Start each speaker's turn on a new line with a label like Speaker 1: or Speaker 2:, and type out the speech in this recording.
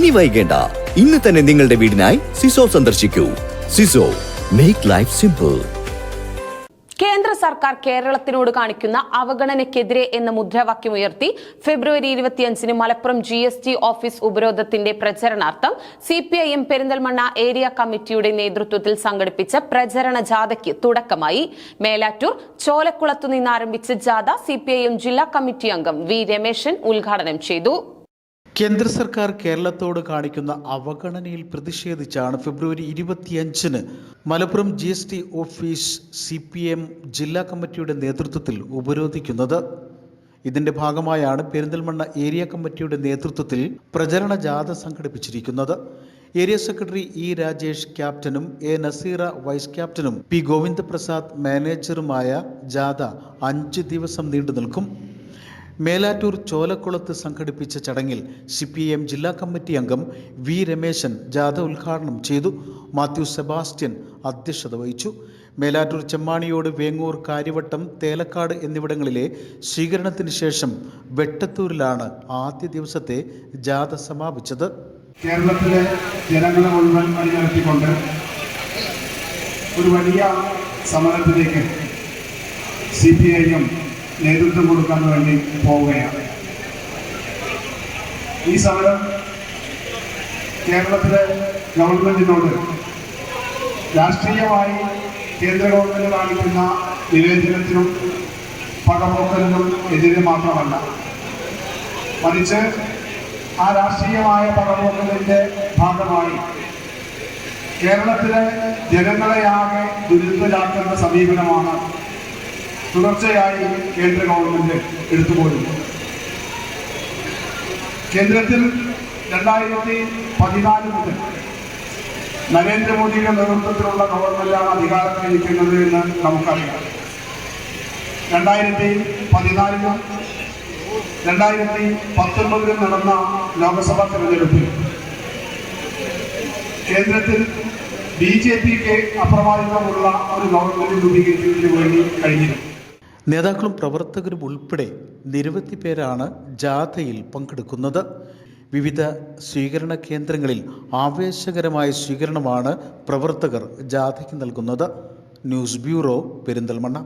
Speaker 1: ഇനി വൈകേണ്ട, ഇന്ന് തന്നെ നിങ്ങളുടെ വീടിനായി സിസോ സന്ദർശിക്കൂ. സിസോ, മേക്ക് ലൈഫ് സിമ്പിൾ.
Speaker 2: കേന്ദ്ര സർക്കാർ കേരളത്തിനോട് കാണിക്കുന്ന അവഗണനയ്ക്കെതിരെ എന്ന മുദ്രാവാക്യമുയർത്തി ഫെബ്രുവരി 25 മലപ്പുറം GST ഓഫീസ് ഉപരോധത്തിന്റെ പ്രചരണാർത്ഥം CPIM പെരിന്തൽമണ്ണ ഏരിയ കമ്മിറ്റിയുടെ നേതൃത്വത്തിൽ സംഘടിപ്പിച്ച പ്രചരണ ജാഥയ്ക്ക് തുടക്കമായി. മേലാറ്റൂർ ചോലക്കുളത്തു നിന്നാരംഭിച്ച ജാഥ CPIM ജില്ലാ കമ്മിറ്റി അംഗം V രമേശൻ ഉദ്ഘാടനം ചെയ്തു.
Speaker 3: കേന്ദ്ര സർക്കാർ കേരളത്തോട് കാണിക്കുന്ന അവഗണനയിൽ പ്രതിഷേധിച്ചാണ് ഫെബ്രുവരി 25 മലപ്പുറം GST ഓഫീസ് CPIM ജില്ലാ കമ്മിറ്റിയുടെ നേതൃത്വത്തിൽ ഉപരോധിക്കുന്നത്. ഇതിന്റെ ഭാഗമായാണ് പെരിന്തൽമണ്ണ ഏരിയ കമ്മിറ്റിയുടെ നേതൃത്വത്തിൽ പ്രചരണ ജാഥ സംഘടിപ്പിച്ചിരിക്കുന്നത്. ഏരിയ സെക്രട്ടറി E രാജേഷ് ക്യാപ്റ്റനും A നസീറ വൈസ് ക്യാപ്റ്റനും P ഗോവിന്ദപ്രസാദ് മാനേജറുമായ ജാഥ 5 ദിവസം നീണ്ടു നിൽക്കും. മേലാറ്റൂർ ചോലക്കുളത്ത് സംഘടിപ്പിച്ച ചടങ്ങിൽ CPIM ജില്ലാ കമ്മിറ്റി അംഗം V രമേശൻ ജാഥ ഉദ്ഘാടനം ചെയ്തു. മാത്യു സെബാസ്റ്റ്യൻ അധ്യക്ഷത വഹിച്ചു. മേലാറ്റൂർ ചെമ്മാണിയോട്, വേങ്ങൂർ, കാര്യവട്ടം, തേലക്കാട് എന്നിവിടങ്ങളിലെ സ്വീകരണത്തിന് ശേഷം വെട്ടത്തൂരിലാണ് ആദ്യ ദിവസത്തെ ജാഥ സമാപിച്ചത്.
Speaker 4: കേരളത്തിലെ ജനങ്ങളെ മുഴുവൻ അണിനിരത്തിക്കൊണ്ട് ഒരു വലിയ സമരത്തിലേക്ക് CPIM നേതൃത്വം കൊടുക്കാൻ വേണ്ടി പോവുകയാണ്. ഈ സമരം കേരളത്തിലെ ഗവൺമെന്റിനോട് രാഷ്ട്രീയമായി കേന്ദ്ര ഗവൺമെന്റ് കാണിക്കുന്ന വിവേചനത്തിനും പകപോക്കലിനും എതിരെ മാത്രമല്ല, മറിച്ച് ആ രാഷ്ട്രീയമായ പകപോക്കലിന്റെ ഭാഗമായി കേരളത്തിലെ ജനങ്ങളെയാകെ ദുരിതത്തിലാക്കുന്ന സമീപനമാണ് തുടർച്ചയായി കേന്ദ്ര ഗവൺമെന്റ് എടുത്തുപോരുന്നു. കേന്ദ്രത്തിൽ 2014 മുതൽ നരേന്ദ്രമോദിയുടെ നേതൃത്വത്തിലുള്ള ഗവൺമെന്റാണ് അധികാരത്തിലിരിക്കുന്നത് എന്ന് നമുക്കറിയാം. 2014 2019 നടന്ന ലോക്സഭാ തെരഞ്ഞെടുപ്പിൽ കേന്ദ്രത്തിൽ BJPക്ക് അപ്രമാദിതമുള്ള ഒരു ഗവൺമെന്റ് രൂപീകരിക്കുന്നതിന് വേണ്ടി കഴിഞ്ഞിരുന്നു.
Speaker 3: നേതാക്കളും പ്രവർത്തകരും ഉൾപ്പെടെ നിരവധി പേരാണ് ജാഥയിൽ പങ്കെടുക്കുന്നത്. വിവിധ സ്വീകരണ കേന്ദ്രങ്ങളിൽ ആവേശകരമായ സ്വീകരണമാണ് പ്രവർത്തകർ ജാഥയ്ക്ക് നൽകുന്നത്. News bureau, Perinthalmanna.